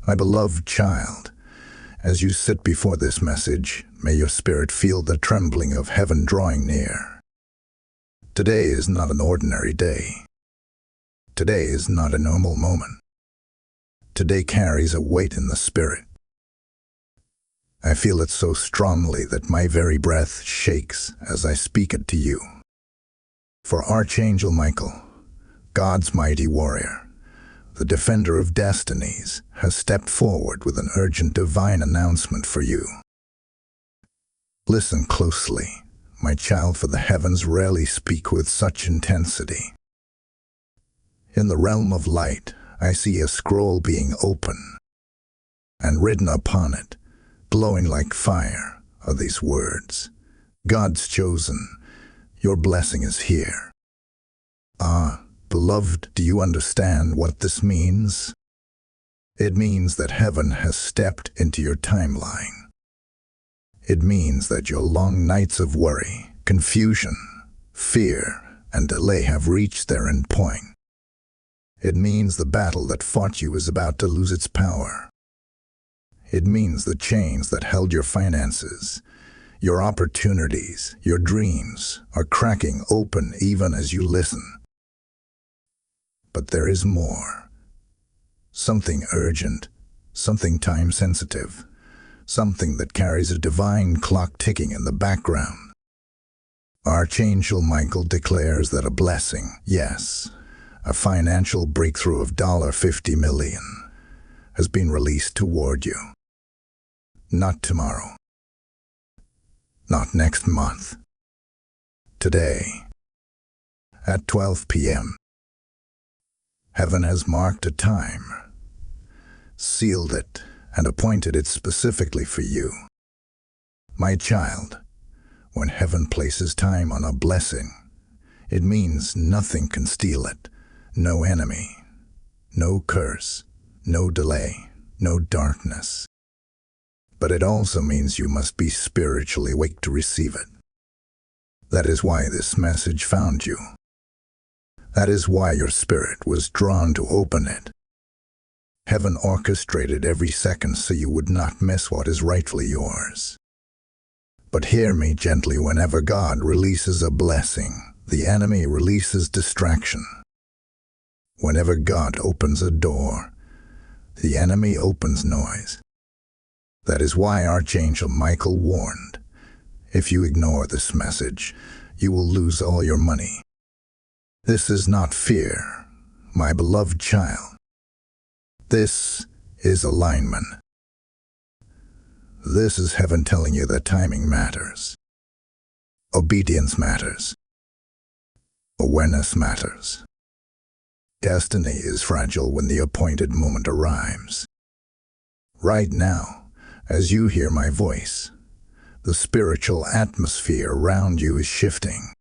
My beloved child, as you sit before this message, may your spirit feel the trembling of heaven drawing near. Today is not an ordinary day. Today is not a normal moment. Today carries a weight in the spirit. I feel it so strongly that my very breath shakes as I speak it to you. For Archangel Michael, God's mighty warrior, the defender of destinies, has stepped forward with an urgent divine announcement for you. Listen closely, my child, for the heavens rarely speak with such intensity. In the realm of light, I see a scroll being opened, and written upon it, glowing like fire, are these words: God's chosen, your blessing is here. Ah, beloved, do you understand what this means? It means that heaven has stepped into your timeline. It means that your long nights of worry, confusion, fear, and delay have reached their end point. It means the battle that fought you is about to lose its power. It means the chains that held your finances, your opportunities, your dreams are cracking open even as you listen. But there is more. Something urgent, something time-sensitive, something that carries a divine clock ticking in the background. Archangel Michael declares that a blessing, yes, a financial breakthrough of $50 million, has been released toward you. Not tomorrow. Not next month. Today, at 12 p.m. Heaven has marked a time, sealed it, and appointed it specifically for you. My child, when heaven places time on a blessing, it means nothing can steal it. No enemy, no curse, no delay, no darkness. But it also means you must be spiritually awake to receive it. That is why this message found you. That is why your spirit was drawn to open it. Heaven orchestrated every second so you would not miss what is rightfully yours. But hear me gently: whenever God releases a blessing, the enemy releases distraction. Whenever God opens a door, the enemy opens noise. That is why Archangel Michael warned, if you ignore this message, you will lose all your money. This is not fear, my beloved child. This is alignment. This is heaven telling you that timing matters. Obedience matters. Awareness matters. Destiny is fragile when the appointed moment arrives. Right now, as you hear my voice, the spiritual atmosphere around you is shifting.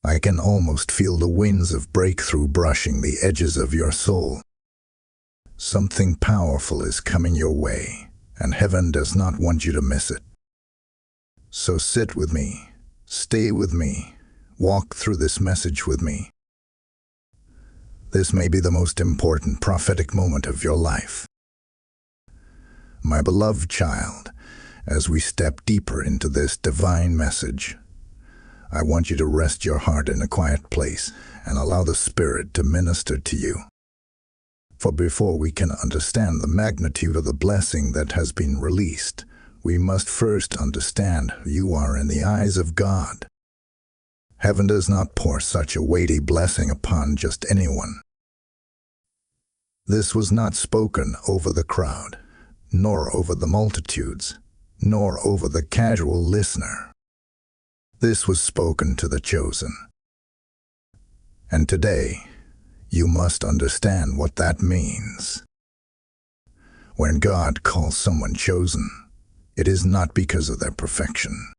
I can almost feel the winds of breakthrough brushing the edges of your soul. Something powerful is coming your way, and heaven does not want you to miss it. So sit with me, stay with me, walk through this message with me. This may be the most important prophetic moment of your life. My beloved child, as we step deeper into this divine message, I want you to rest your heart in a quiet place and allow the Spirit to minister to you. For before we can understand the magnitude of the blessing that has been released, we must first understand who you are in the eyes of God. Heaven does not pour such a weighty blessing upon just anyone. This was not spoken over the crowd, nor over the multitudes, nor over the casual listener. This was spoken to the chosen. And today, you must understand what that means. When God calls someone chosen, it is not because of their perfection.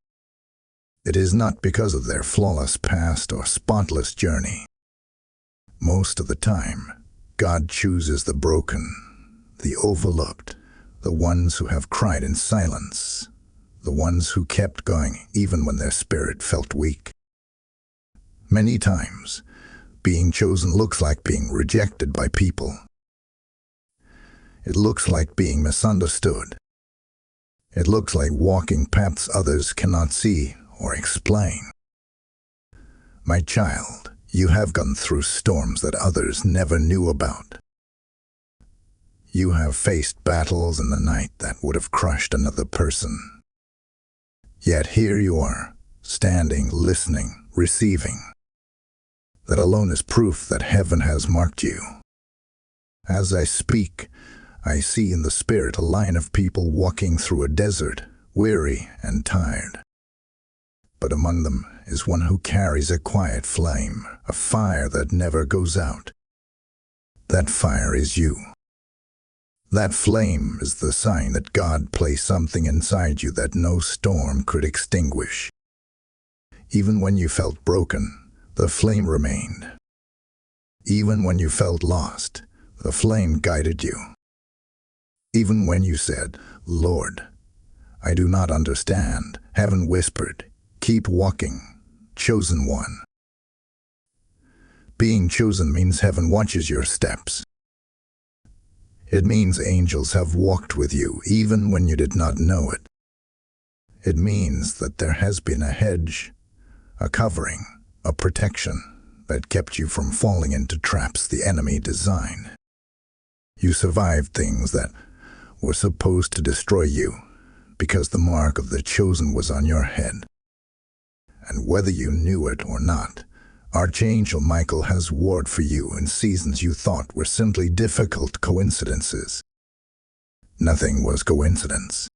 It is not because of their flawless past or spotless journey. Most of the time, God chooses the broken, the overlooked, the ones who have cried in silence, the ones who kept going even when their spirit felt weak. Many times, being chosen looks like being rejected by people. It looks like being misunderstood. It looks like walking paths others cannot see or explain. My child, you have gone through storms that others never knew about. You have faced battles in the night that would have crushed another person. Yet here you are, standing, listening, receiving. That alone is proof that heaven has marked you. As I speak, I see in the spirit a line of people walking through a desert, weary and tired. But among them is one who carries a quiet flame, a fire that never goes out. That fire is you. That flame is the sign that God placed something inside you that no storm could extinguish. Even when you felt broken, the flame remained. Even when you felt lost, the flame guided you. Even when you said, "Lord, I do not understand," heaven whispered, "Keep walking, chosen one." Being chosen means heaven watches your steps. It means angels have walked with you even when you did not know it. It means that there has been a hedge, a covering, a protection that kept you from falling into traps the enemy designed. You survived things that were supposed to destroy you because the mark of the chosen was on your head. And whether you knew it or not, Archangel Michael has warred for you in seasons you thought were simply difficult coincidences. Nothing was coincidence.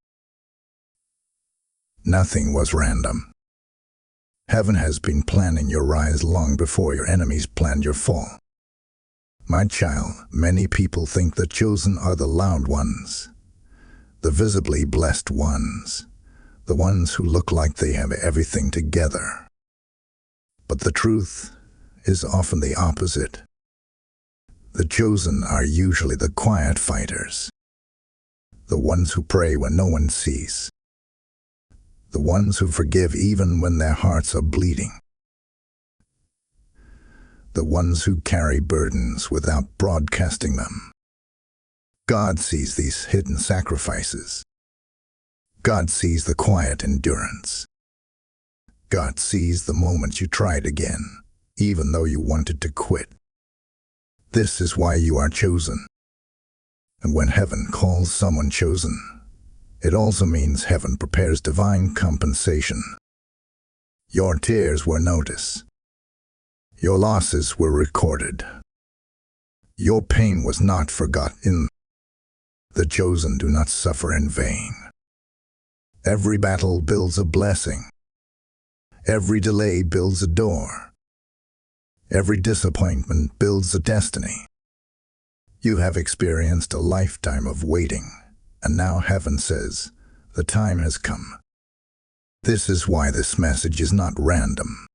Nothing was random. Heaven has been planning your rise long before your enemies planned your fall. My child, many people think the chosen are the loud ones, the visibly blessed ones, the ones who look like they have everything together. But the truth is often the opposite. The chosen are usually the quiet fighters, the ones who pray when no one sees, the ones who forgive even when their hearts are bleeding, the ones who carry burdens without broadcasting them. God sees these hidden sacrifices. God sees the quiet endurance. God sees the moments you tried again, even though you wanted to quit. This is why you are chosen. And when heaven calls someone chosen, it also means heaven prepares divine compensation. Your tears were noticed. Your losses were recorded. Your pain was not forgotten. The chosen do not suffer in vain. Every battle builds a blessing. Every delay builds a door. Every disappointment builds a destiny. You have experienced a lifetime of waiting, and now heaven says, the time has come. This is why this message is not random.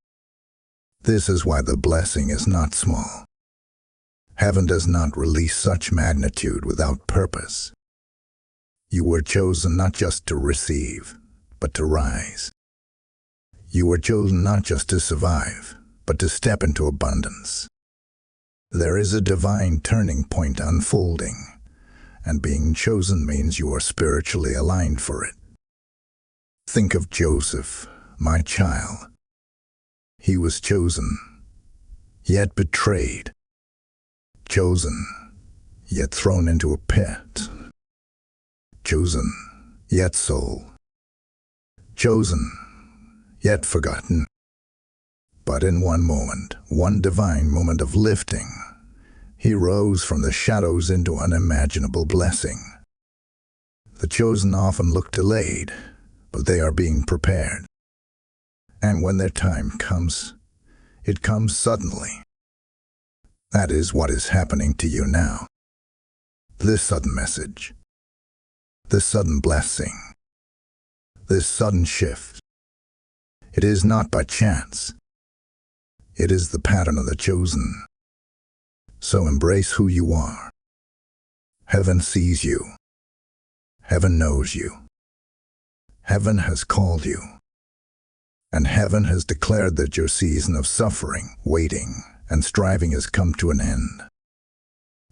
This is why the blessing is not small. Heaven does not release such magnitude without purpose. You were chosen not just to receive, but to rise. You were chosen not just to survive, but to step into abundance. There is a divine turning point unfolding, and being chosen means you are spiritually aligned for it. Think of Joseph, my child. He was chosen, yet betrayed. Chosen, yet thrown into a pit. Chosen, yet sold. Chosen, yet forgotten. But in one moment, one divine moment of lifting, he rose from the shadows into unimaginable blessing. The chosen often look delayed, but they are being prepared. And when their time comes, it comes suddenly. That is what is happening to you now. This sudden message, this sudden blessing, this sudden shift, it is not by chance. It is the pattern of the chosen. So embrace who you are. Heaven sees you. Heaven knows you. Heaven has called you. And heaven has declared that your season of suffering, waiting, and striving has come to an end.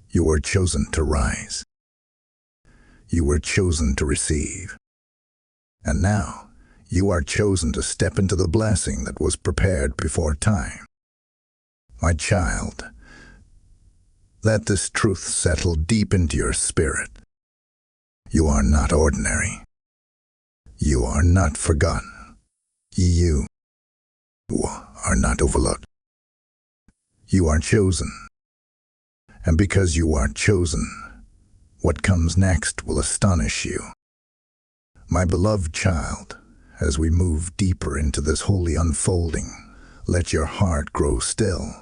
You are chosen to rise. You were chosen to receive. And now, you are chosen to step into the blessing that was prepared before time. My child, let this truth settle deep into your spirit. You are not ordinary. You are not forgotten. You are not overlooked. You are chosen. And because you are chosen, what comes next will astonish you. My beloved child, as we move deeper into this holy unfolding, let your heart grow still.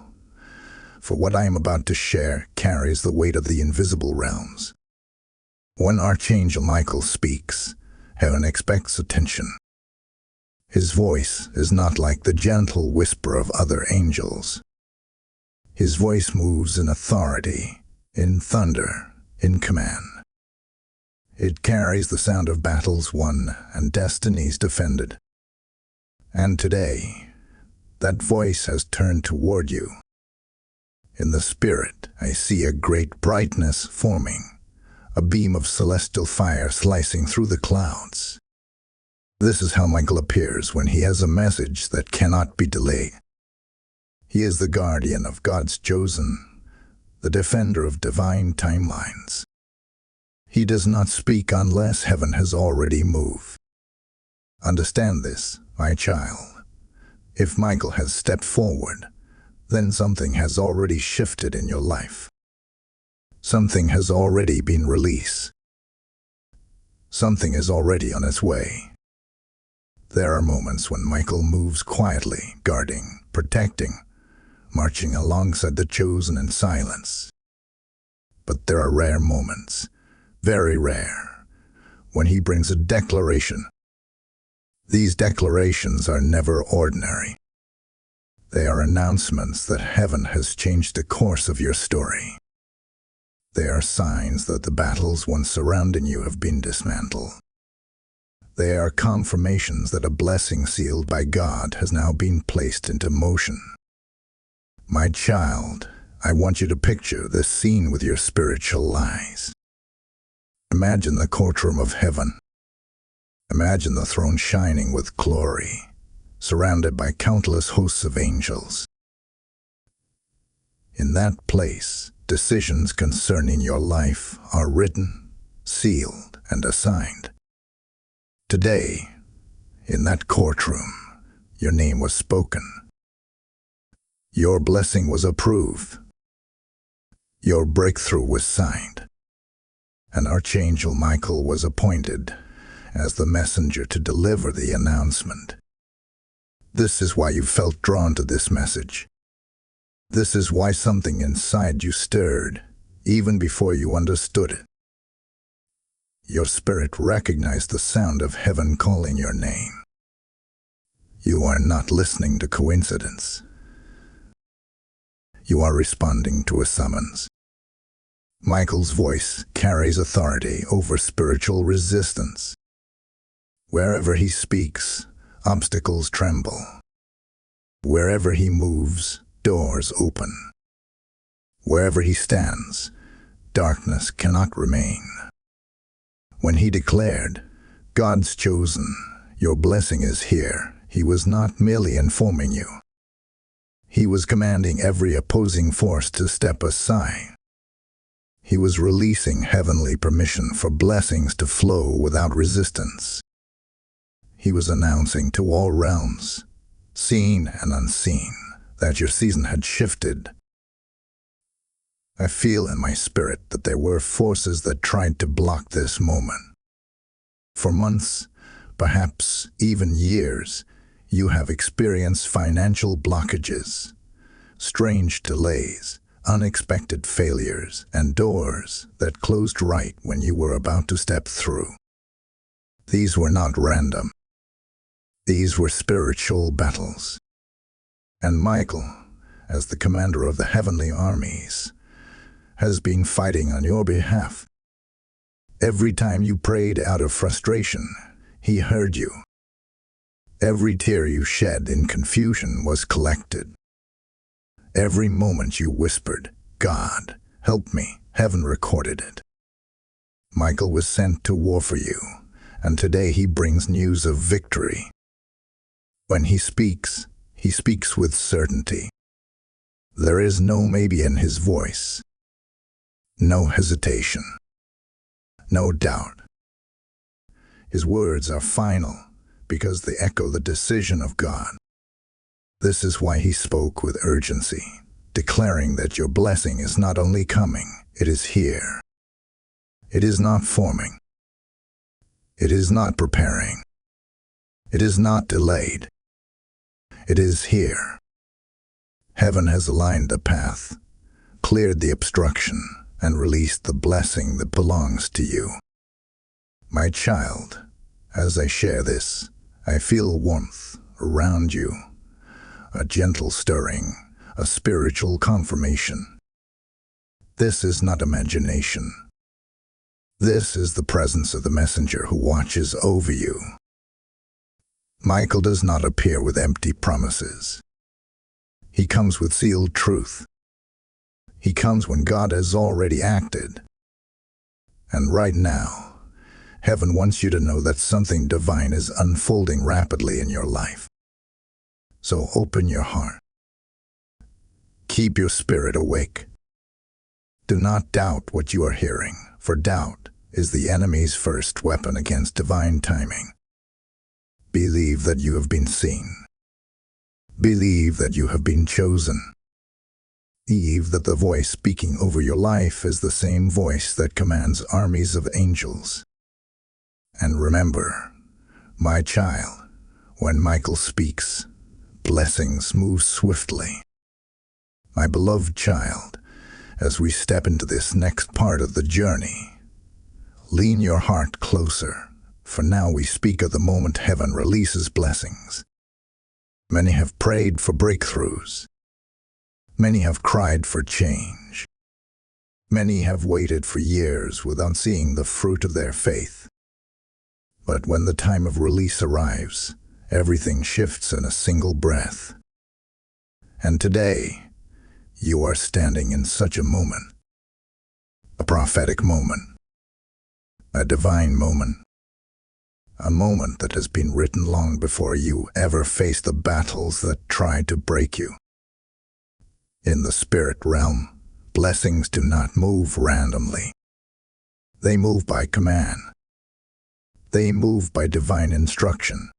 For what I am about to share carries the weight of the invisible realms. When Archangel Michael speaks, heaven expects attention. His voice is not like the gentle whisper of other angels. His voice moves in authority, in thunder, in command. It carries the sound of battles won and destinies defended. And today, that voice has turned toward you. In the spirit, I see a great brightness forming, a beam of celestial fire slicing through the clouds. This is how Michael appears when he has a message that cannot be delayed. He is the guardian of God's chosen, the defender of divine timelines. He does not speak unless heaven has already moved. Understand this, my child. If Michael has stepped forward, then something has already shifted in your life. Something has already been released. Something is already on its way. There are moments when Michael moves quietly, guarding, protecting, marching alongside the chosen in silence. But there are rare moments, very rare, when he brings a declaration. These declarations are never ordinary. They are announcements that heaven has changed the course of your story. They are signs that the battles once surrounding you have been dismantled. They are confirmations that a blessing sealed by God has now been placed into motion. My child, I want you to picture this scene with your spiritual eyes. Imagine the courtroom of heaven. Imagine the throne shining with glory, surrounded by countless hosts of angels. In that place, decisions concerning your life are written, sealed, and assigned. Today, in that courtroom, your name was spoken. Your blessing was approved. Your breakthrough was signed. And Archangel Michael was appointed as the messenger to deliver the announcement. This is why you felt drawn to this message. This is why something inside you stirred, even before you understood it. Your spirit recognized the sound of heaven calling your name. You are not listening to coincidence. You are responding to a summons. Michael's voice carries authority over spiritual resistance. Wherever he speaks, obstacles tremble. Wherever he moves, doors open. Wherever he stands, darkness cannot remain. When he declared, "God's chosen, your blessing is here," he was not merely informing you. He was commanding every opposing force to step aside. He was releasing heavenly permission for blessings to flow without resistance. He was announcing to all realms, seen and unseen, that your season had shifted. I feel in my spirit that there were forces that tried to block this moment. For months, perhaps even years, you have experienced financial blockages, strange delays, unexpected failures, and doors that closed right when you were about to step through. These were not random. These were spiritual battles. And Michael, as the commander of the heavenly armies, has been fighting on your behalf. Every time you prayed out of frustration, he heard you. Every tear you shed in confusion was collected. Every moment you whispered, "God, help me," heaven recorded it. Michael was sent to war for you, and today he brings news of victory. When he speaks with certainty. There is no maybe in his voice, no hesitation, no doubt. His words are final because they echo the decision of God. This is why he spoke with urgency, declaring that your blessing is not only coming, it is here. It is not forming. It is not preparing. It is not delayed. It is here. Heaven has aligned the path, cleared the obstruction, and released the blessing that belongs to you. My child, as I share this, I feel warmth around you, a gentle stirring, a spiritual confirmation. This is not imagination. This is the presence of the messenger who watches over you. Michael does not appear with empty promises. He comes with sealed truth. He comes when God has already acted. And right now, heaven wants you to know that something divine is unfolding rapidly in your life. So open your heart. Keep your spirit awake. Do not doubt what you are hearing, for doubt is the enemy's first weapon against divine timing. Believe that you have been seen. Believe that you have been chosen. Believe that the voice speaking over your life is the same voice that commands armies of angels. And remember, my child, when Michael speaks, blessings move swiftly. My beloved child, as we step into this next part of the journey, lean your heart closer. For now we speak of the moment heaven releases blessings. Many have prayed for breakthroughs. Many have cried for change. Many have waited for years without seeing the fruit of their faith. But when the time of release arrives, everything shifts in a single breath. And today, you are standing in such a moment. A prophetic moment. A divine moment. A moment that has been written long before you ever faced the battles that tried to break you. In the spirit realm, blessings do not move randomly. They move by command. They move by divine instruction.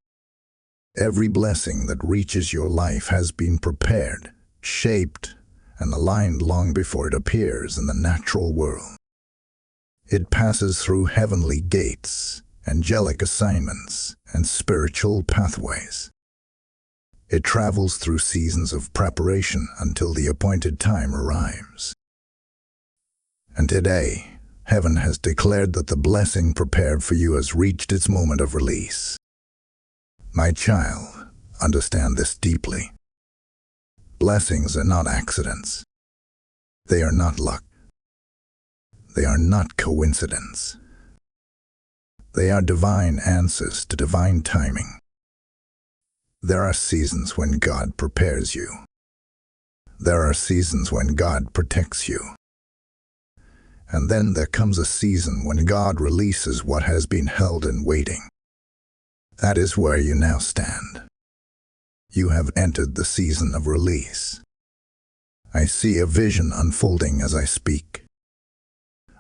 Every blessing that reaches your life has been prepared, shaped, and aligned long before it appears in the natural world. It passes through heavenly gates, angelic assignments, and spiritual pathways. It travels through seasons of preparation until the appointed time arrives. And today, heaven has declared that the blessing prepared for you has reached its moment of release. My child, understand this deeply. Blessings are not accidents. They are not luck. They are not coincidence. They are divine answers to divine timing. There are seasons when God prepares you. There are seasons when God protects you. And then there comes a season when God releases what has been held in waiting. That is where you now stand. You have entered the season of release. I see a vision unfolding as I speak.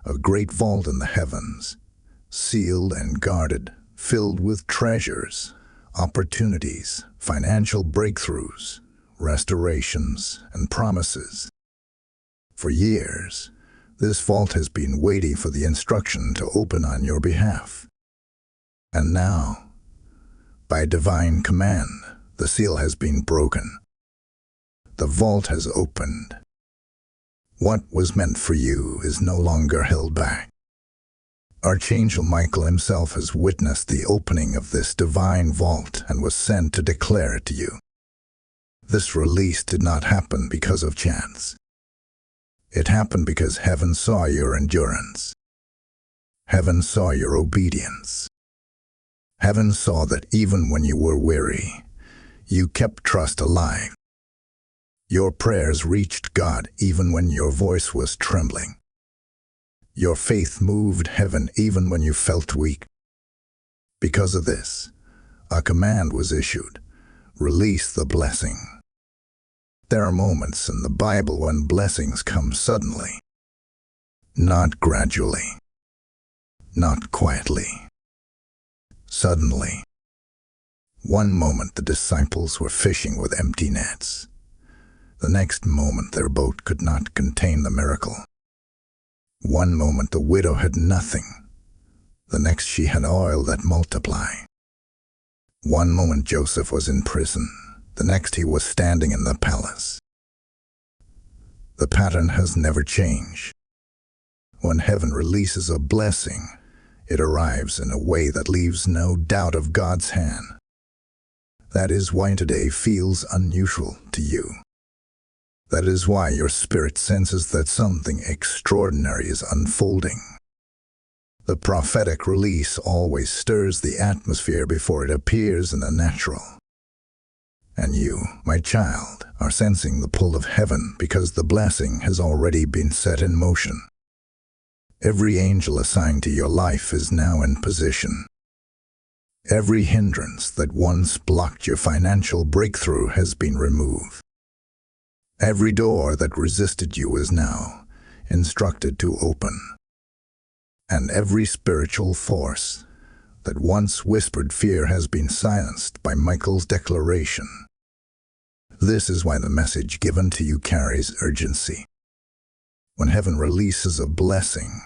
A great vault in the heavens, sealed and guarded, filled with treasures, opportunities, financial breakthroughs, restorations, and promises. For years, this vault has been waiting for the instruction to open on your behalf. And now, by divine command, the seal has been broken. The vault has opened. What was meant for you is no longer held back. Archangel Michael himself has witnessed the opening of this divine vault and was sent to declare it to you. This release did not happen because of chance. It happened because heaven saw your endurance. Heaven saw your obedience. Heaven saw that even when you were weary, you kept trust alive. Your prayers reached God even when your voice was trembling. Your faith moved heaven even when you felt weak. Because of this, a command was issued: release the blessing. There are moments in the Bible when blessings come suddenly, not gradually, not quietly. Suddenly. One moment the disciples were fishing with empty nets. The next moment their boat could not contain the miracle. One moment the widow had nothing. The next she had oil that multiplied. One moment Joseph was in prison. The next he was standing in the palace. The pattern has never changed. When heaven releases a blessing, it arrives in a way that leaves no doubt of God's hand. That is why today feels unusual to you. That is why your spirit senses that something extraordinary is unfolding. The prophetic release always stirs the atmosphere before it appears in the natural. And you, my child, are sensing the pull of heaven because the blessing has already been set in motion. Every angel assigned to your life is now in position. Every hindrance that once blocked your financial breakthrough has been removed. Every door that resisted you is now instructed to open. And every spiritual force that once whispered fear has been silenced by Michael's declaration. This is why the message given to you carries urgency. When heaven releases a blessing,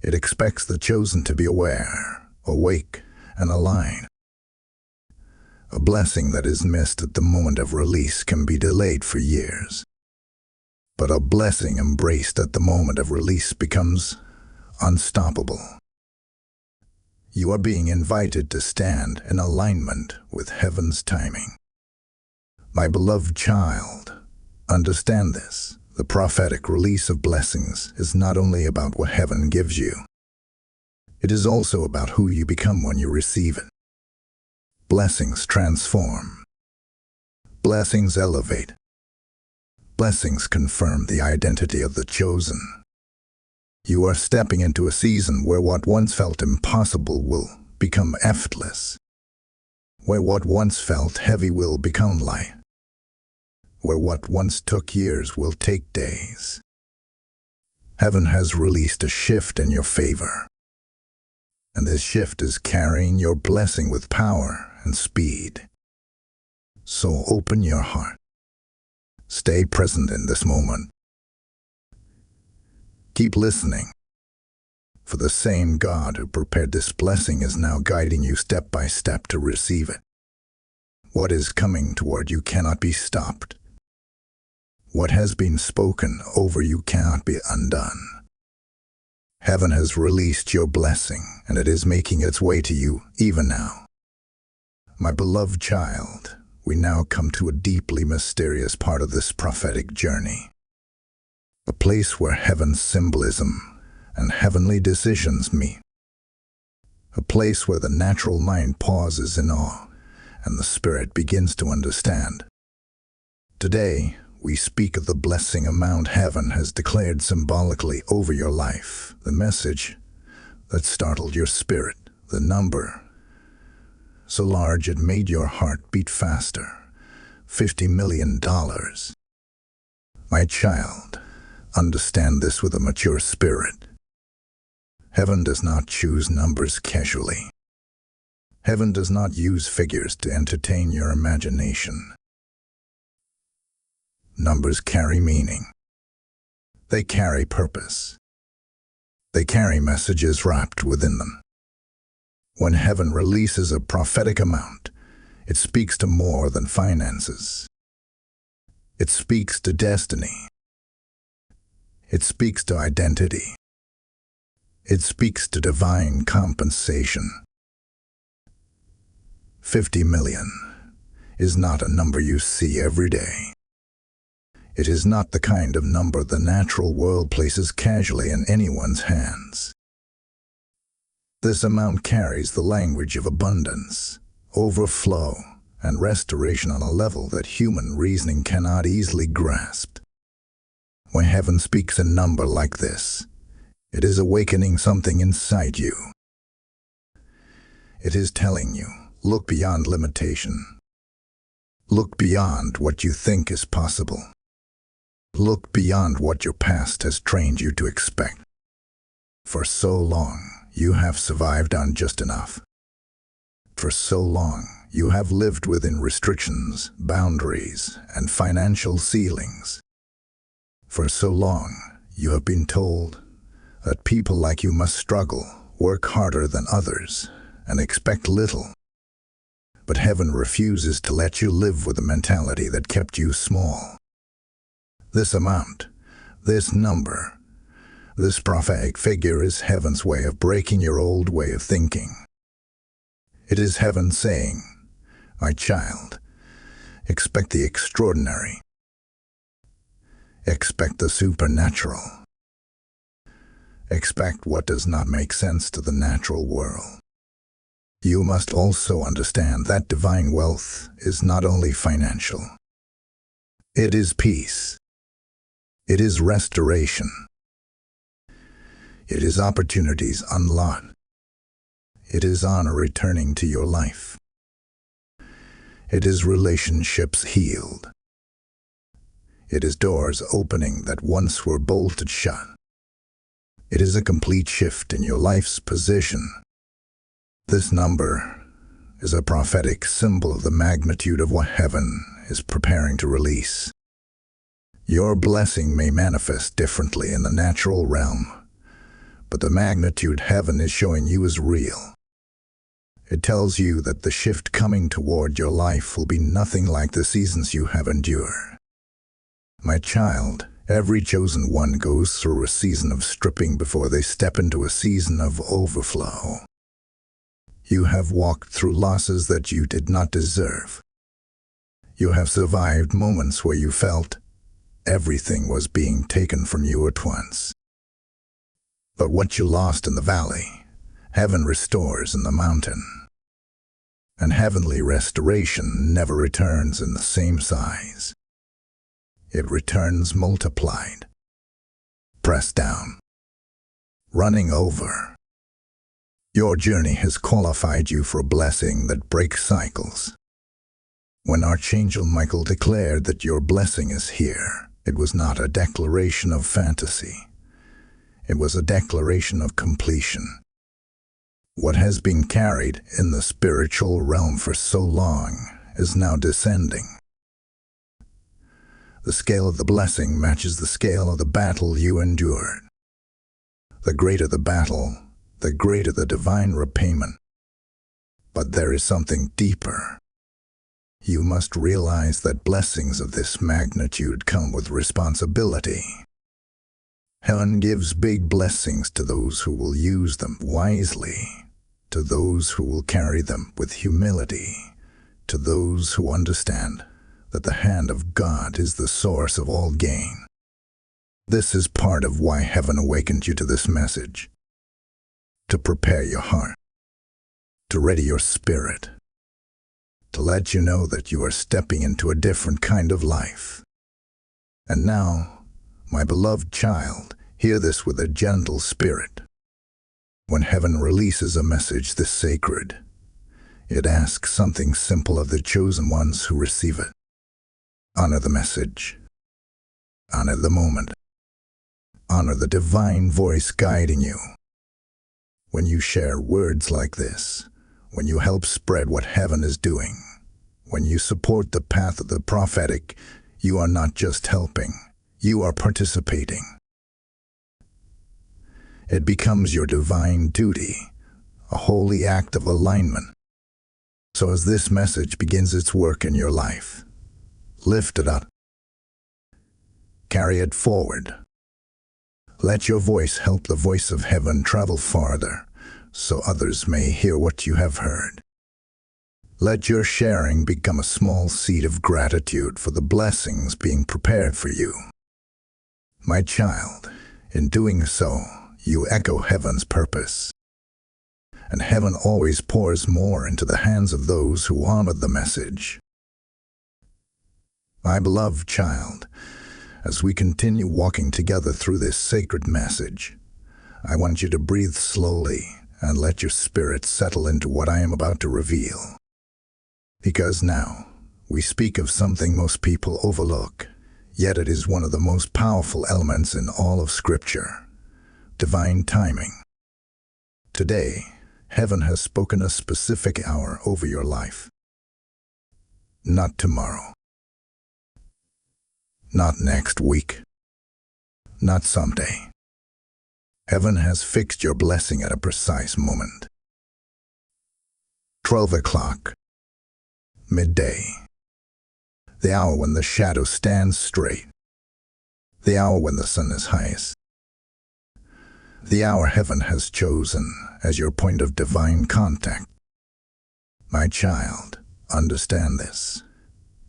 it expects the chosen to be aware, awake, and aligned. A blessing that is missed at the moment of release can be delayed for years. But a blessing embraced at the moment of release becomes unstoppable. You are being invited to stand in alignment with heaven's timing. My beloved child, understand this. The prophetic release of blessings is not only about what heaven gives you. It is also about who you become when you receive it. Blessings transform. Blessings elevate. Blessings confirm the identity of the chosen. You are stepping into a season where what once felt impossible will become effortless. Where what once felt heavy will become light. Where what once took years will take days. Heaven has released a shift in your favor. And this shift is carrying your blessing with power and speed. So open your heart. Stay present in this moment. Keep listening. For the same God who prepared this blessing is now guiding you step by step to receive it. What is coming toward you cannot be stopped. What has been spoken over you cannot be undone. Heaven has released your blessing, and it is making its way to you even now. My beloved child, we now come to a deeply mysterious part of this prophetic journey. A place where heaven's symbolism and heavenly decisions meet. A place where the natural mind pauses in awe, and the spirit begins to understand. Today, we speak of the blessing amount heaven has declared symbolically over your life, the message that startled your spirit, the number so large it made your heart beat faster, $50 million. My child, understand this with a mature spirit. Heaven does not choose numbers casually. Heaven does not use figures to entertain your imagination. Numbers carry meaning. They carry purpose. They carry messages wrapped within them. When heaven releases a prophetic amount, it speaks to more than finances. It speaks to destiny. It speaks to identity. It speaks to divine compensation. 50 million is not a number you see every day. It is not the kind of number the natural world places casually in anyone's hands. This amount carries the language of abundance, overflow, and restoration on a level that human reasoning cannot easily grasp. When heaven speaks a number like this, It is awakening something inside you. It is telling you, look beyond limitation. Look beyond what you think is possible. Look beyond what your past has trained you to expect. For so long, you have survived on just enough. For so long, you have lived within restrictions, boundaries, and financial ceilings. For so long, you have been told that people like you must struggle, work harder than others, and expect little. But heaven refuses to let you live with a mentality that kept you small. This amount, this number, this prophetic figure is heaven's way of breaking your old way of thinking. It is heaven saying, my child, expect the extraordinary. Expect the supernatural. Expect what does not make sense to the natural world. You must also understand that divine wealth is not only financial. It is peace. It is restoration. It is opportunities unlocked. It is honor returning to your life. It is relationships healed. It is doors opening that once were bolted shut. It is a complete shift in your life's position. This number is a prophetic symbol of the magnitude of what heaven is preparing to release. Your blessing may manifest differently in the natural realm, but the magnitude heaven is showing you is real. It tells you that the shift coming toward your life will be nothing like the seasons you have endured. My child, every chosen one goes through a season of stripping before they step into a season of overflow. You have walked through losses that you did not deserve. You have survived moments where you felt everything was being taken from you at once. But what you lost in the valley, heaven restores in the mountain. And heavenly restoration never returns in the same size. It returns multiplied, pressed down, running over. Your journey has qualified you for a blessing that breaks cycles. When Archangel Michael declared that your blessing is here, it was not a declaration of fantasy. It was a declaration of completion. What has been carried in the spiritual realm for so long is now descending. The scale of the blessing matches the scale of the battle you endured. The greater the battle, the greater the divine repayment. But there is something deeper. You must realize that blessings of this magnitude come with responsibility. Heaven gives big blessings to those who will use them wisely, to those who will carry them with humility, to those who understand that the hand of God is the source of all gain. This is part of why heaven awakened you to this message. To prepare your heart, to ready your spirit, to let you know that you are stepping into a different kind of life. And now, my beloved child, hear this with a gentle spirit. When heaven releases a message this sacred, it asks something simple of the chosen ones who receive it. Honor the message. Honor the moment. Honor the divine voice guiding you. When you share words like this, when you help spread what heaven is doing, when you support the path of the prophetic, you are not just helping, you are participating. It becomes your divine duty, a holy act of alignment. So as this message begins its work in your life, lift it up. Carry it forward. Let your voice help the voice of heaven travel farther, so others may hear what you have heard. Let your sharing become a small seed of gratitude for the blessings being prepared for you. My child, in doing so, you echo heaven's purpose. And heaven always pours more into the hands of those who honor the message. My beloved child, as we continue walking together through this sacred message, I want you to breathe slowly and let your spirit settle into what I am about to reveal. Because now, we speak of something most people overlook, yet it is one of the most powerful elements in all of Scripture: divine timing. Today, heaven has spoken a specific hour over your life. Not tomorrow. Not next week. Not someday. Heaven has fixed your blessing at a precise moment. 12 o'clock. Midday. The hour when the shadow stands straight. The hour when the sun is highest. The hour heaven has chosen as your point of divine contact. My child, understand this.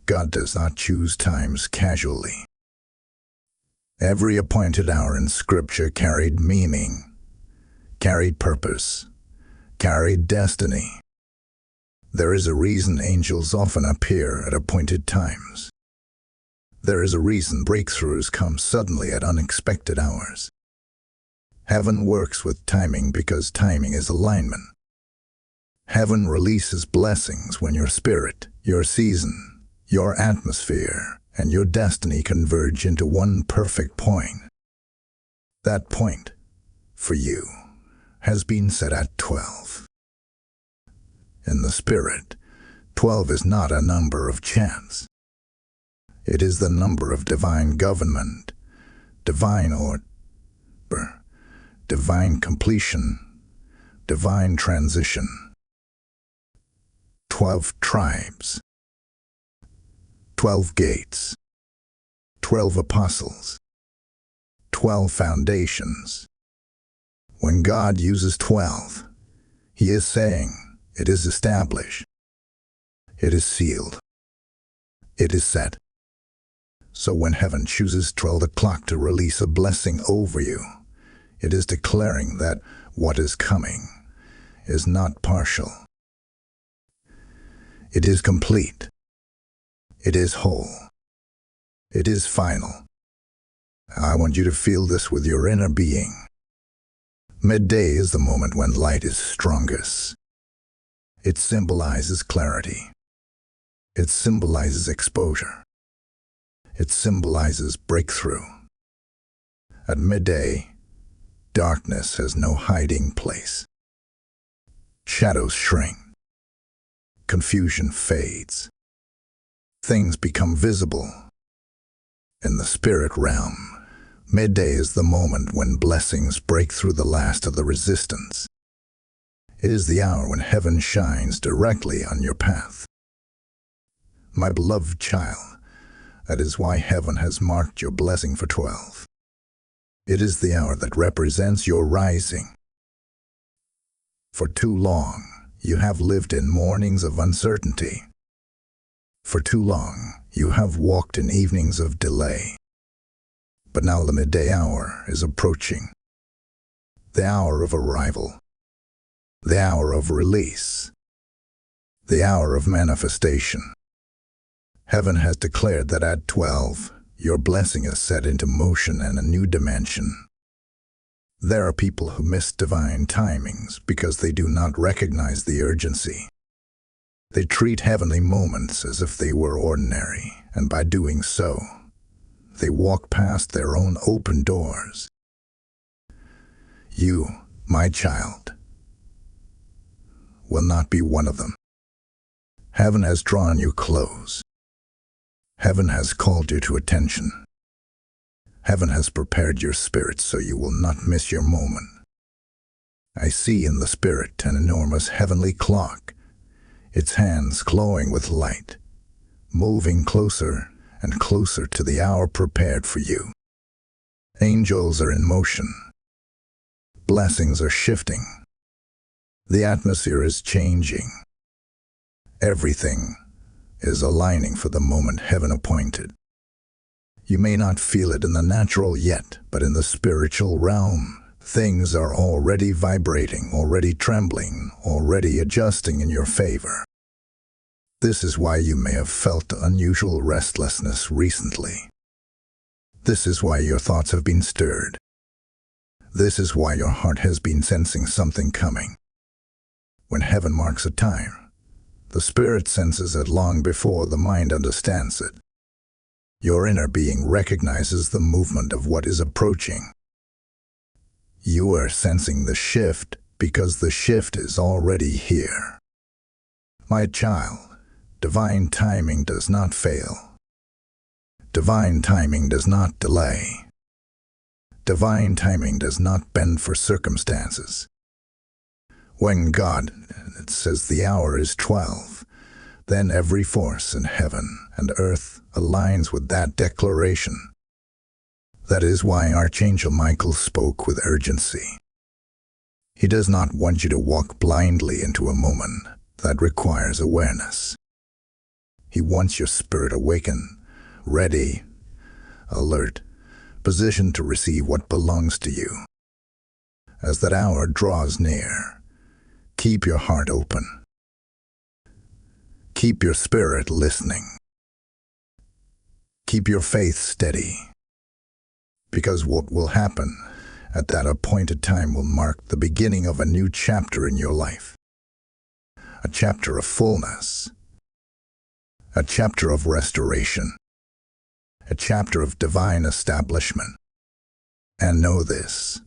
God does not choose times casually. Every appointed hour in Scripture carried meaning, carried purpose, carried destiny. There is a reason angels often appear at appointed times. There is a reason breakthroughs come suddenly at unexpected hours. Heaven works with timing because timing is alignment. Heaven releases blessings when your spirit, your season, your atmosphere, and your destiny converge into one perfect point. That point, for you, has been set at 12. In the Spirit, 12 is not a number of chance. It is the number of divine government, divine order, divine completion, divine transition. 12 tribes, 12 gates, 12 apostles, 12 foundations. When God uses 12, He is saying, it is established, it is sealed, it is set. So when heaven chooses 12 o'clock to release a blessing over you, it is declaring that what is coming is not partial. It is complete. It is whole. It is final. I want you to feel this with your inner being. Midday is the moment when light is strongest. It symbolizes clarity. It symbolizes exposure. It symbolizes breakthrough. At midday, darkness has no hiding place. Shadows shrink. Confusion fades. Things become visible. In the spirit realm, midday is the moment when blessings break through the last of the resistance. It is the hour when heaven shines directly on your path. My beloved child, that is why heaven has marked your blessing for 12. It is the hour that represents your rising. For too long, you have lived in mornings of uncertainty. For too long, you have walked in evenings of delay. But now the midday hour is approaching. The hour of arrival. The hour of release. The hour of manifestation. Heaven has declared that at 12, your blessing is set into motion in a new dimension. There are people who miss divine timings because they do not recognize the urgency. They treat heavenly moments as if they were ordinary, and by doing so, they walk past their own open doors. You, my child, will not be one of them. Heaven has drawn you close. Heaven has called you to attention. Heaven has prepared your spirit so you will not miss your moment. I see in the spirit an enormous heavenly clock, its hands glowing with light, moving closer and closer to the hour prepared for you. Angels are in motion. Blessings are shifting. The atmosphere is changing. Everything is aligning for the moment heaven appointed. You may not feel it in the natural yet, but in the spiritual realm, things are already vibrating, already trembling, already adjusting in your favor. This is why you may have felt unusual restlessness recently. This is why your thoughts have been stirred. This is why your heart has been sensing something coming. When heaven marks a time, the spirit senses it long before the mind understands it. Your inner being recognizes the movement of what is approaching. You are sensing the shift because the shift is already here. My child, divine timing does not fail. Divine timing does not delay. Divine timing does not bend for circumstances. When God says the hour is 12, then every force in heaven and earth aligns with that declaration. That is why Archangel Michael spoke with urgency. He does not want you to walk blindly into a moment that requires awareness. He wants your spirit awakened, ready, alert, positioned to receive what belongs to you. As that hour draws near, keep your heart open. Keep your spirit listening. Keep your faith steady. Because what will happen at that appointed time will mark the beginning of a new chapter in your life. A chapter of fullness. A chapter of restoration. A chapter of divine establishment. And know this,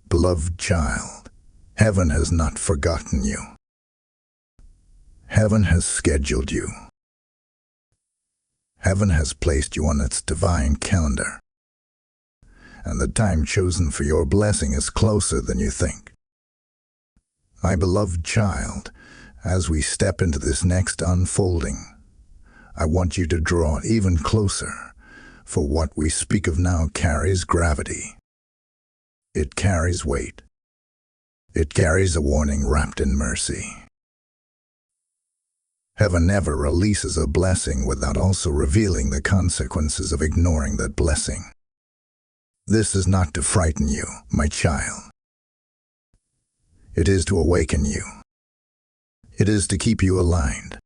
beloved child, heaven has not forgotten you. Heaven has scheduled you. Heaven has placed you on its divine calendar. And the time chosen for your blessing is closer than you think. My beloved child, as we step into this next unfolding, I want you to draw even closer, for what we speak of now carries gravity. It carries weight. It carries a warning wrapped in mercy. Heaven never releases a blessing without also revealing the consequences of ignoring that blessing. This is not to frighten you, my child. It is to awaken you. It is to keep you aligned.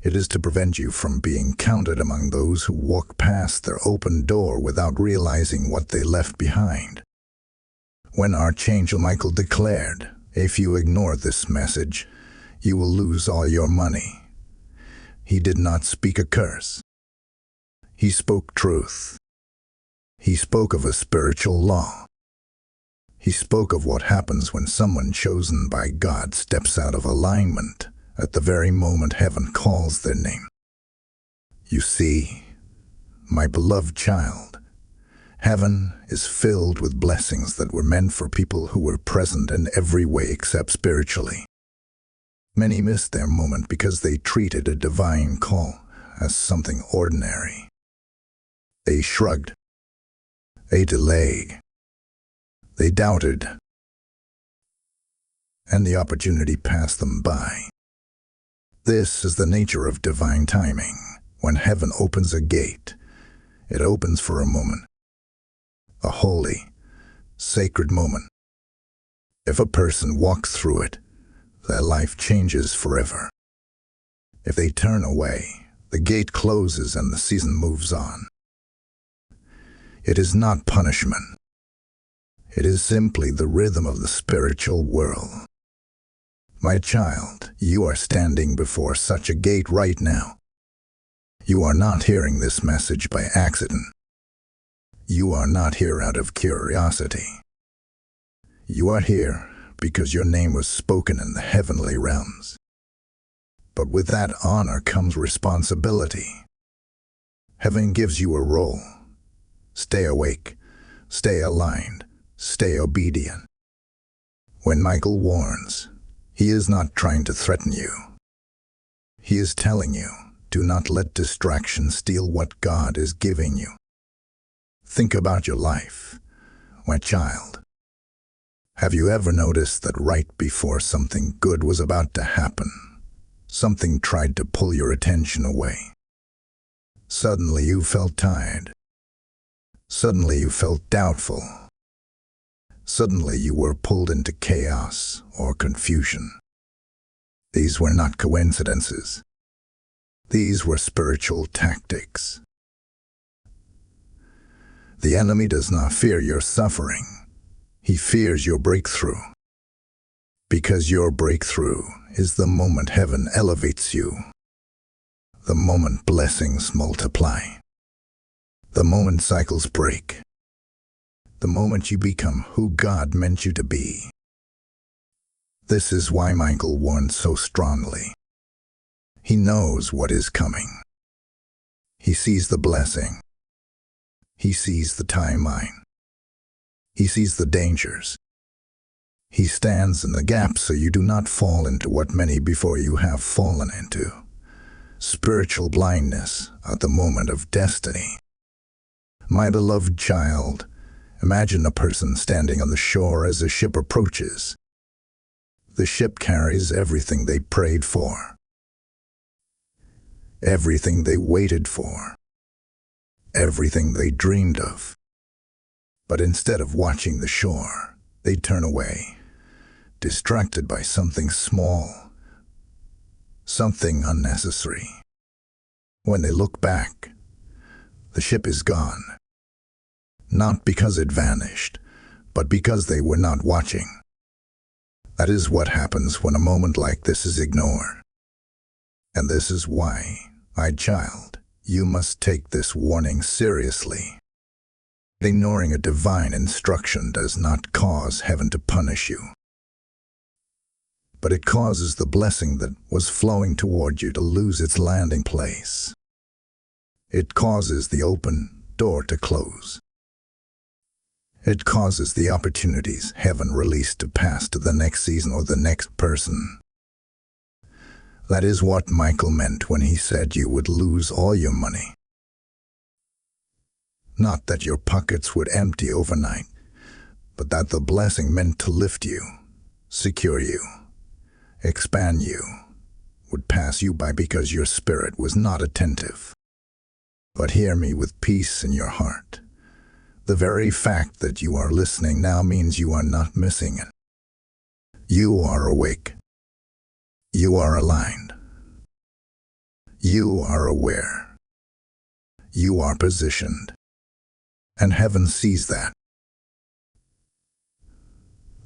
It is to prevent you from being counted among those who walk past their open door without realizing what they left behind. When Archangel Michael declared, "If you ignore this message, you will lose all your money," he did not speak a curse. He spoke truth. He spoke of a spiritual law. He spoke of what happens when someone chosen by God steps out of alignment at the very moment heaven calls their name. You see, my beloved child, heaven is filled with blessings that were meant for people who were present in every way except spiritually. Many missed their moment because they treated a divine call as something ordinary. They shrugged. They delayed. They doubted. And the opportunity passed them by. This is the nature of divine timing. When heaven opens a gate, it opens for a moment. A holy, sacred moment. If a person walks through it, their life changes forever. If they turn away, the gate closes and the season moves on. It is not punishment. It is simply the rhythm of the spiritual world. My child, you are standing before such a gate right now. You are not hearing this message by accident. You are not here out of curiosity. You are here because your name was spoken in the heavenly realms. But with that honor comes responsibility. Heaven gives you a role. Stay awake, stay aligned, stay obedient. When Michael warns, he is not trying to threaten you. He is telling you, do not let distraction steal what God is giving you. Think about your life, my child. Have you ever noticed that right before something good was about to happen, something tried to pull your attention away? Suddenly you felt tired. Suddenly you felt doubtful. Suddenly you were pulled into chaos or confusion. These were not coincidences. These were spiritual tactics. The enemy does not fear your suffering. He fears your breakthrough. Because your breakthrough is the moment heaven elevates you. The moment blessings multiply. The moment cycles break. The moment you become who God meant you to be. This is why Michael warned so strongly. He knows what is coming. He sees the blessing. He sees the timeline. He sees the dangers. He stands in the gap so you do not fall into what many before you have fallen into. Spiritual blindness at the moment of destiny. My beloved child, imagine a person standing on the shore as a ship approaches. The ship carries everything they prayed for. Everything they waited for. Everything they dreamed of. But instead of watching the shore, they turn away, distracted by something small, something unnecessary. When they look back, the ship is gone. Not because it vanished, but because they were not watching. That is what happens when a moment like this is ignored. And this is why, my child, you must take this warning seriously. Ignoring a divine instruction does not cause heaven to punish you, but it causes the blessing that was flowing toward you to lose its landing place. It causes the open door to close. It causes the opportunities heaven released to pass to the next season or the next person. That is what Michael meant when he said you would lose all your money. Not that your pockets would empty overnight, but that the blessing meant to lift you, secure you, expand you, would pass you by because your spirit was not attentive. But hear me with peace in your heart. The very fact that you are listening now means you are not missing it. You are awake. You are aligned. You are aware. You are positioned. And heaven sees that.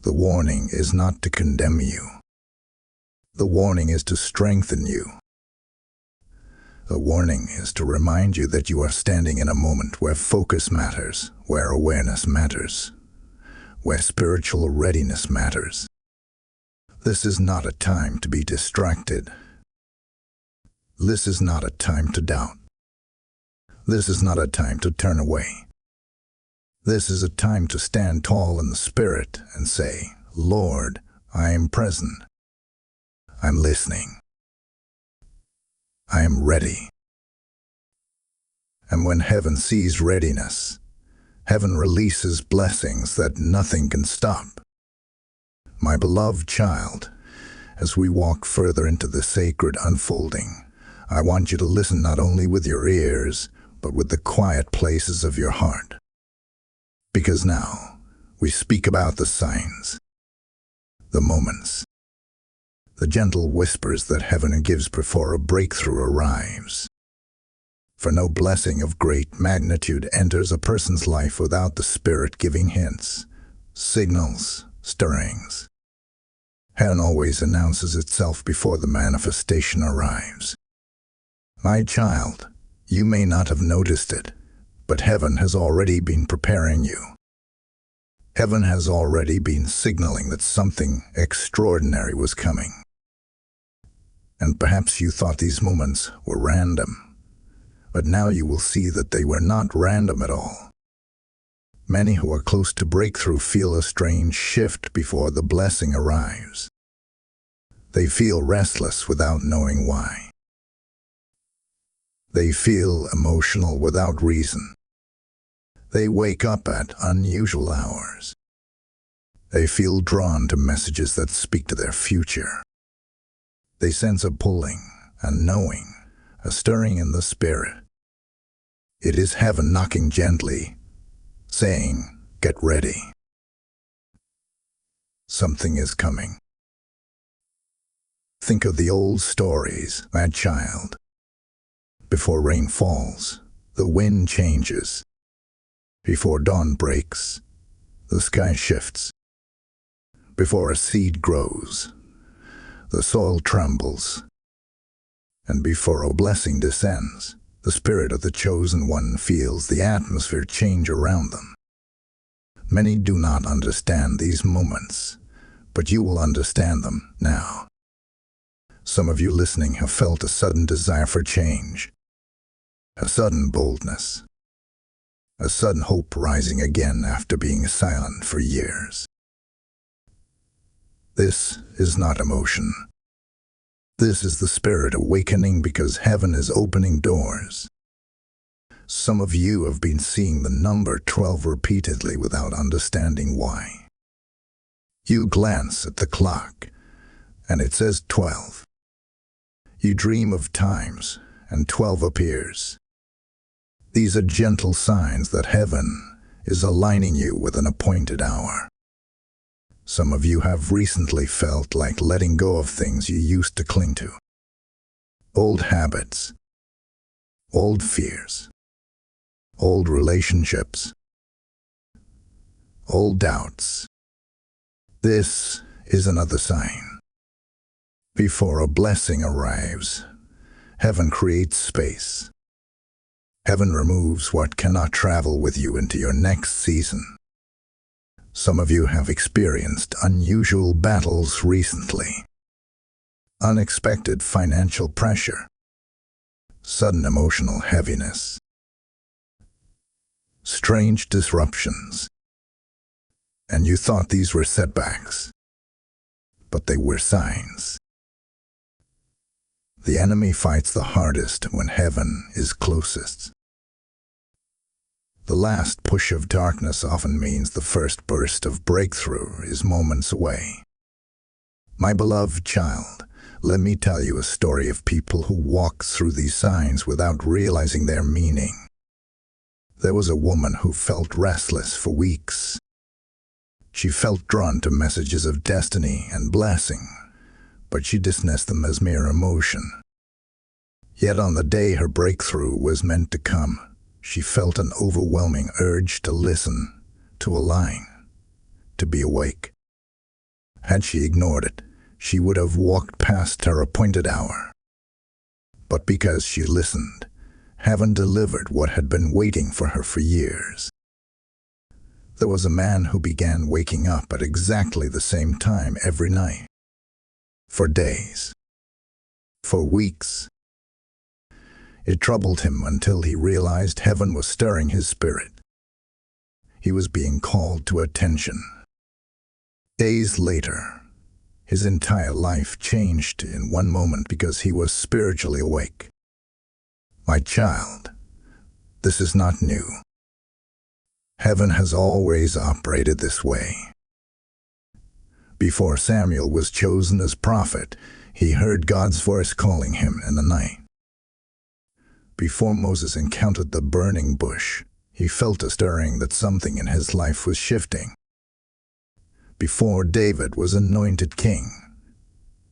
The warning is not to condemn you. The warning is to strengthen you. The warning is to remind you that you are standing in a moment where focus matters, where awareness matters, where spiritual readiness matters. This is not a time to be distracted. This is not a time to doubt. This is not a time to turn away. This is a time to stand tall in the Spirit and say, Lord, I am present. I'm listening. I am ready. And when heaven sees readiness, heaven releases blessings that nothing can stop. My beloved child, as we walk further into the sacred unfolding, I want you to listen not only with your ears, but with the quiet places of your heart. Because now, we speak about the signs, the moments, the gentle whispers that heaven gives before a breakthrough arrives. For no blessing of great magnitude enters a person's life without the Spirit giving hints, signals, stirrings. Heaven always announces itself before the manifestation arrives. My child, you may not have noticed it, but heaven has already been preparing you. Heaven has already been signaling that something extraordinary was coming. And perhaps you thought these moments were random, but now you will see that they were not random at all. Many who are close to breakthrough feel a strange shift before the blessing arrives. They feel restless without knowing why. They feel emotional without reason. They wake up at unusual hours. They feel drawn to messages that speak to their future. They sense a pulling, a knowing, a stirring in the spirit. It is heaven knocking gently, saying, "Get ready. Something is coming." Think of the old stories, my child. Before rain falls, the wind changes. Before dawn breaks, the sky shifts. Before a seed grows, the soil trembles. And before a blessing descends, the spirit of the chosen one feels the atmosphere change around them. Many do not understand these moments, but you will understand them now. Some of you listening have felt a sudden desire for change, a sudden boldness, a sudden hope rising again after being silent for years. This is not emotion. This is the Spirit awakening because heaven is opening doors. Some of you have been seeing the number 12 repeatedly without understanding why. You glance at the clock, and it says 12. You dream of times, and 12 appears. These are gentle signs that heaven is aligning you with an appointed hour. Some of you have recently felt like letting go of things you used to cling to. Old habits, old fears, old relationships, old doubts. This is another sign. Before a blessing arrives, heaven creates space. Heaven removes what cannot travel with you into your next season. Some of you have experienced unusual battles recently. Unexpected financial pressure, sudden emotional heaviness, strange disruptions. And you thought these were setbacks, but they were signs. The enemy fights the hardest when heaven is closest. The last push of darkness often means the first burst of breakthrough is moments away. My beloved child, let me tell you a story of people who walked through these signs without realizing their meaning. There was a woman who felt restless for weeks. She felt drawn to messages of destiny and blessing, but she dismissed them as mere emotion. Yet on the day her breakthrough was meant to come, she felt an overwhelming urge to listen, to align, to be awake. Had she ignored it, she would have walked past her appointed hour. But because she listened, heaven delivered what had been waiting for her for years. There was a man who began waking up at exactly the same time every night. For days. For weeks. It troubled him until he realized heaven was stirring his spirit. He was being called to attention. Days later, his entire life changed in one moment because he was spiritually awake. My child, this is not new. Heaven has always operated this way. Before Samuel was chosen as prophet, he heard God's voice calling him in the night. Before Moses encountered the burning bush, he felt a stirring that something in his life was shifting. Before David was anointed king,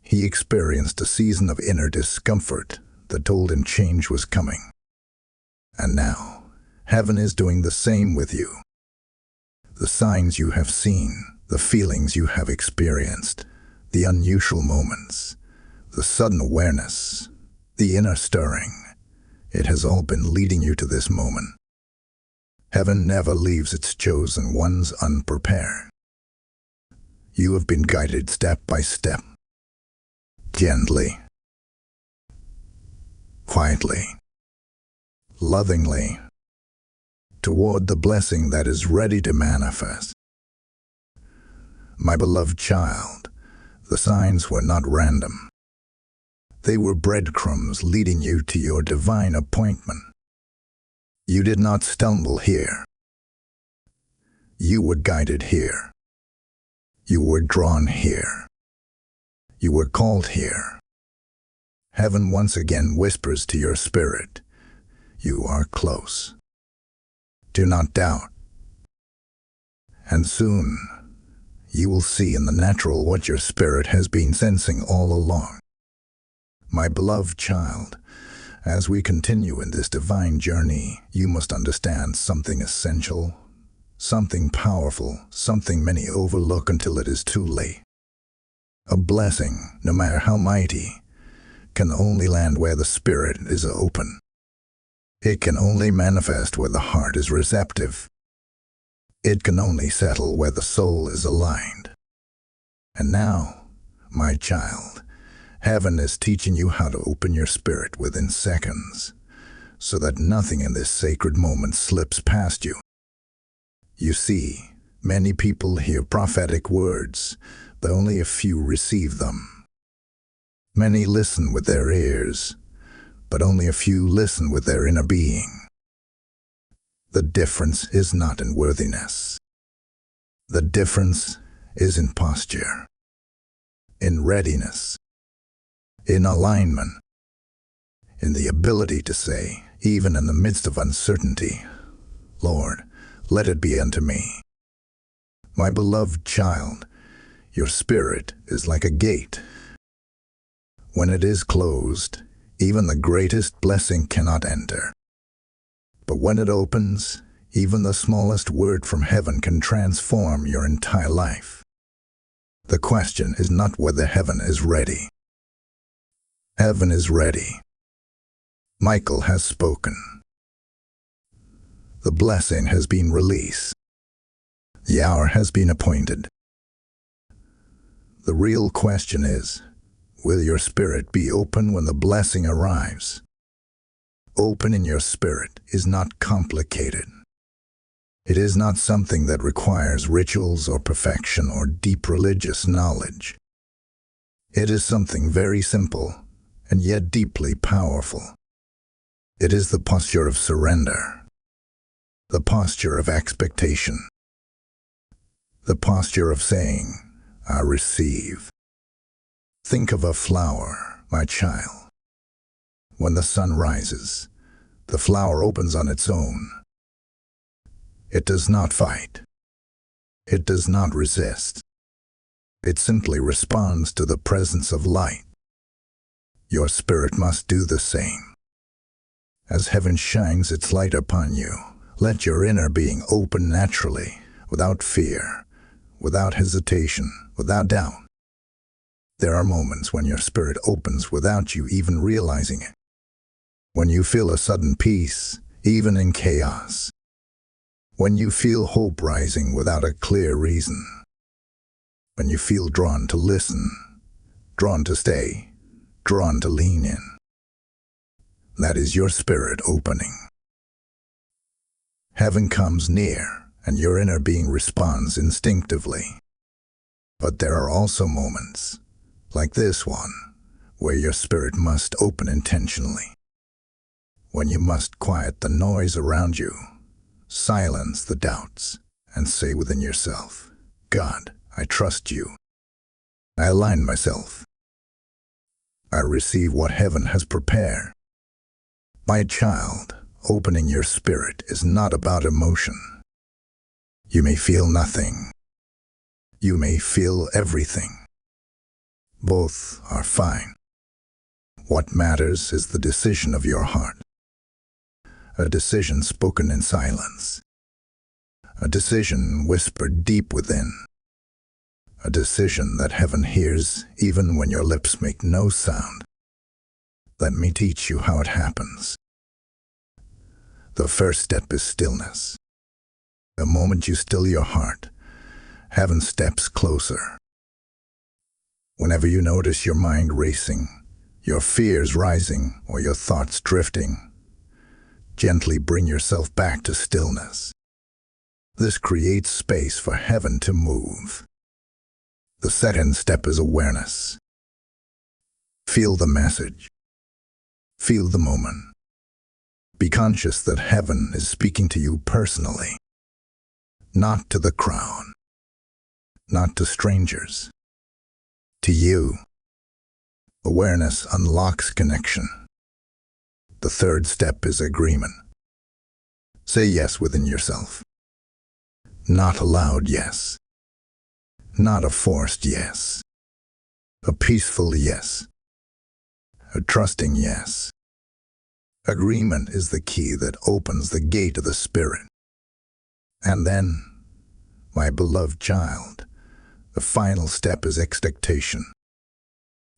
he experienced a season of inner discomfort that told him change was coming. And now, heaven is doing the same with you. The signs you have seen, the feelings you have experienced, the unusual moments, the sudden awareness, the inner stirring, it has all been leading you to this moment. Heaven never leaves its chosen ones unprepared. You have been guided step by step, gently, quietly, lovingly, toward the blessing that is ready to manifest. My beloved child, the signs were not random. They were breadcrumbs leading you to your divine appointment. You did not stumble here. You were guided here. You were drawn here. You were called here. Heaven once again whispers to your spirit, you are close. Do not doubt. And soon, you will see in the natural what your spirit has been sensing all along. My beloved child, as we continue in this divine journey, you must understand something essential. something powerful, something many overlook until it is too late. A blessing, no matter how mighty, can only land where the spirit is open. It can only manifest where the heart is receptive. It can only settle where the soul is aligned. And now, my child, heaven is teaching you how to open your spirit within seconds, so that nothing in this sacred moment slips past you. You see, many people hear prophetic words, but only a few receive them. Many listen with their ears, but only a few listen with their inner being. The difference is not in worthiness. The difference is in posture, in readiness, in alignment, in the ability to say, even in the midst of uncertainty, Lord, let it be unto me. My beloved child, your spirit is like a gate. When it is closed, even the greatest blessing cannot enter. But when it opens, even the smallest word from heaven can transform your entire life. The question is not whether heaven is ready. Heaven is ready. Michael has spoken. The blessing has been released. The hour has been appointed. The real question is, will your spirit be open when the blessing arrives? Open in your spirit is not complicated. It is not something that requires rituals or perfection or deep religious knowledge. It is something very simple and yet deeply powerful. It is the posture of surrender, the posture of expectation, the posture of saying, I receive. Think of a flower, my child. When the sun rises, the flower opens on its own. It does not fight. It does not resist. It simply responds to the presence of light. Your spirit must do the same. As heaven shines its light upon you, let your inner being open naturally, without fear, without hesitation, without doubt. There are moments when your spirit opens without you even realizing it. When you feel a sudden peace, even in chaos. When you feel hope rising without a clear reason. When you feel drawn to listen, drawn to stay, drawn to lean in. That is your spirit opening. Heaven comes near, and your inner being responds instinctively. But there are also moments, like this one, where your spirit must open intentionally. When you must quiet the noise around you, silence the doubts, and say within yourself, God, I trust you. I align myself. I receive what heaven has prepared. My child, opening your spirit is not about emotion. You may feel nothing. You may feel everything. Both are fine. What matters is the decision of your heart. A decision spoken in silence. A decision whispered deep within. A decision that heaven hears even when your lips make no sound. Let me teach you how it happens. The first step is stillness. The moment you still your heart, heaven steps closer. Whenever you notice your mind racing, your fears rising, or your thoughts drifting, gently bring yourself back to stillness. This creates space for heaven to move. The second step is awareness. Feel the message. Feel the moment. Be conscious that heaven is speaking to you personally, not to the crowd, not to strangers, to you. Awareness unlocks connection. The third step is agreement. Say yes within yourself. Not a loud yes. Not a forced yes. A peaceful yes. A trusting yes. Agreement is the key that opens the gate of the spirit. And then, my beloved child, the final step is expectation.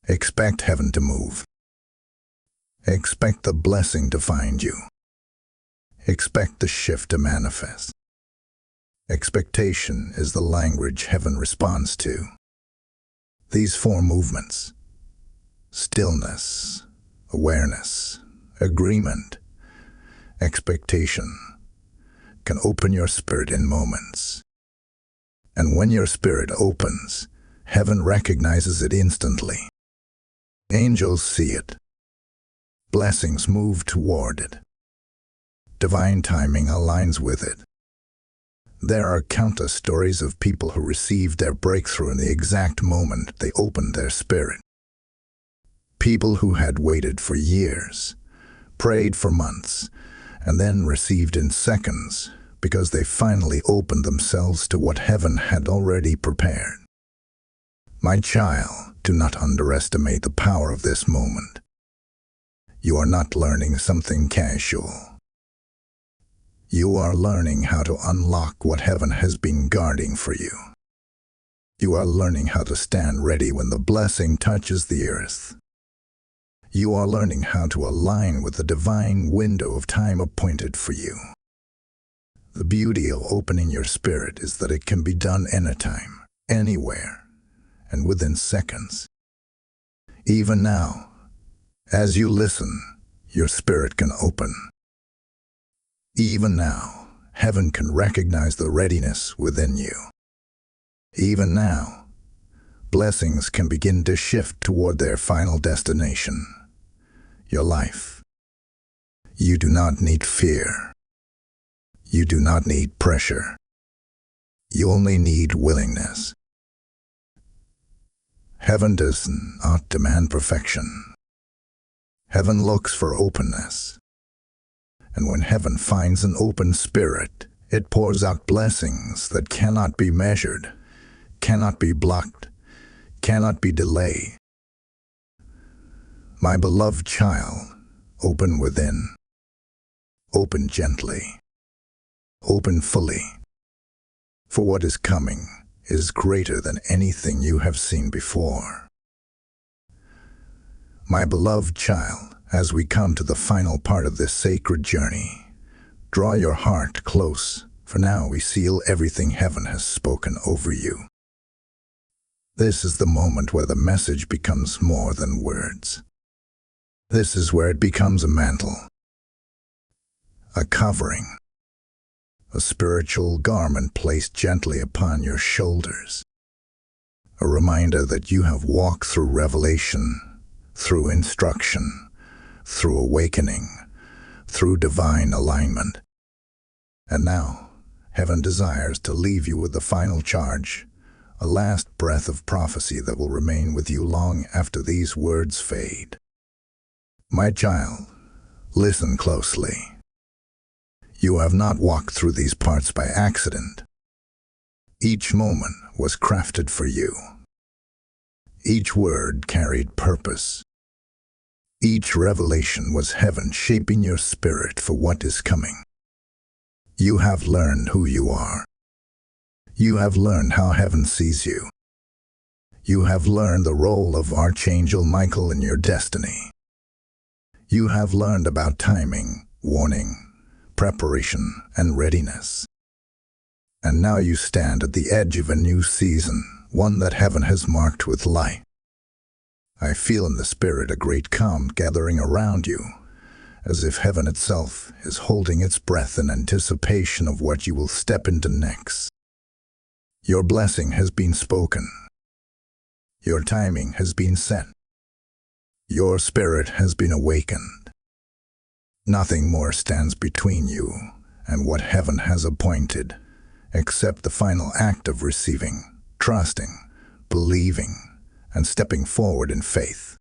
Expect heaven to move. Expect the blessing to find you. Expect the shift to manifest. Expectation is the language heaven responds to. These four movements: stillness, awareness, agreement, expectation, can open your spirit in moments. And when your spirit opens, heaven recognizes it instantly. Angels see it. Blessings move toward it. Divine timing aligns with it. There are countless stories of people who received their breakthrough in the exact moment they opened their spirit. People who had waited for years, prayed for months, and then received in seconds because they finally opened themselves to what heaven had already prepared. My child, do not underestimate the power of this moment. You are not learning something casual. You are learning how to unlock what heaven has been guarding for you. You are learning how to stand ready when the blessing touches the earth. You are learning how to align with the divine window of time appointed for you. The beauty of opening your spirit is that it can be done anytime, anywhere, and within seconds. Even now, as you listen, your spirit can open. Even now, heaven can recognize the readiness within you. Even now, blessings can begin to shift toward their final destination, your life. You do not need fear. You do not need pressure. You only need willingness. Heaven does not demand perfection. Heaven looks for openness. And when heaven finds an open spirit, it pours out blessings that cannot be measured, cannot be blocked, cannot be delayed. My beloved child, open within. Open gently. Open fully. For what is coming is greater than anything you have seen before. My beloved child, as we come to the final part of this sacred journey, draw your heart close, for now we seal everything heaven has spoken over you. This is the moment where the message becomes more than words. This is where it becomes a mantle, a covering, a spiritual garment placed gently upon your shoulders, a reminder that you have walked through revelation, through instruction, through awakening, through divine alignment. And now, heaven desires to leave you with the final charge, a last breath of prophecy that will remain with you long after these words fade. My child, listen closely. You have not walked through these parts by accident. Each moment was crafted for you. Each word carried purpose. Each revelation was heaven shaping your spirit for what is coming. You have learned who you are. You have learned how heaven sees you. You have learned the role of Archangel Michael in your destiny. You have learned about timing, warning, preparation, and readiness. And now you stand at the edge of a new season, one that heaven has marked with light. I feel in the spirit a great calm gathering around you, as if heaven itself is holding its breath in anticipation of what you will step into next. Your blessing has been spoken. Your timing has been set. Your spirit has been awakened. Nothing more stands between you and what heaven has appointed, except the final act of receiving, trusting, believing, and stepping forward in faith.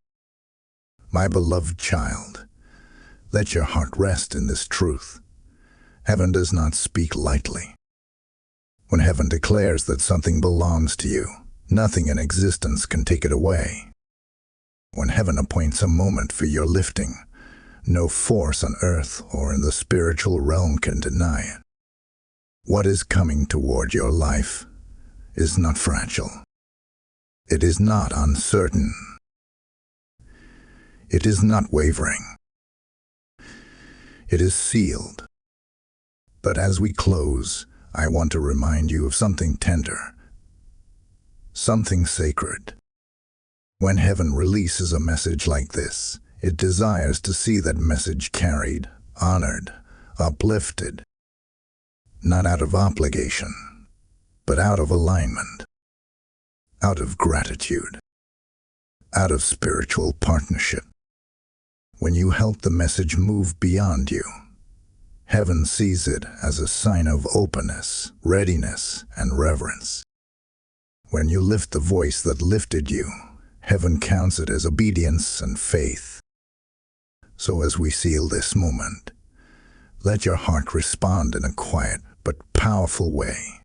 My beloved child, let your heart rest in this truth. Heaven does not speak lightly. When heaven declares that something belongs to you, nothing in existence can take it away. When heaven appoints a moment for your lifting, no force on earth or in the spiritual realm can deny it. What is coming toward your life is not fragile. It is not uncertain. It is not wavering. It is sealed. But as we close, I want to remind you of something tender, something sacred. When heaven releases a message like this, it desires to see that message carried, honored, uplifted, not out of obligation, but out of alignment, out of gratitude, out of spiritual partnership. When you help the message move beyond you, heaven sees it as a sign of openness, readiness, and reverence. When you lift the voice that lifted you, heaven counts it as obedience and faith. So as we seal this moment, let your heart respond in a quiet but powerful way.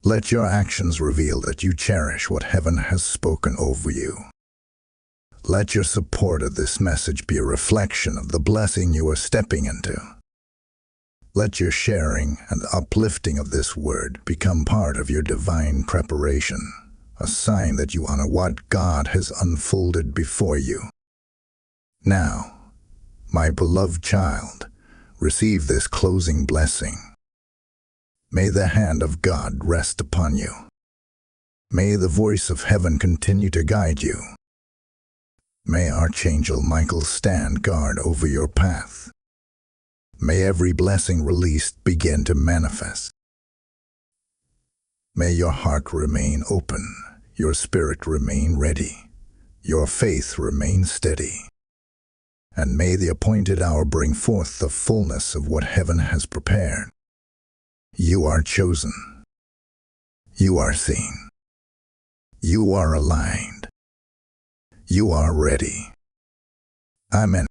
Let your actions reveal that you cherish what heaven has spoken over you. Let your support of this message be a reflection of the blessing you are stepping into. Let your sharing and uplifting of this word become part of your divine preparation, a sign that you honor what God has unfolded before you. Now, my beloved child, receive this closing blessing. May the hand of God rest upon you. May the voice of heaven continue to guide you. May Archangel Michael stand guard over your path. May every blessing released begin to manifest. May your heart remain open, your spirit remain ready, your faith remain steady. And may the appointed hour bring forth the fullness of what heaven has prepared. You are chosen. You are seen. You are aligned. You are ready. Amen.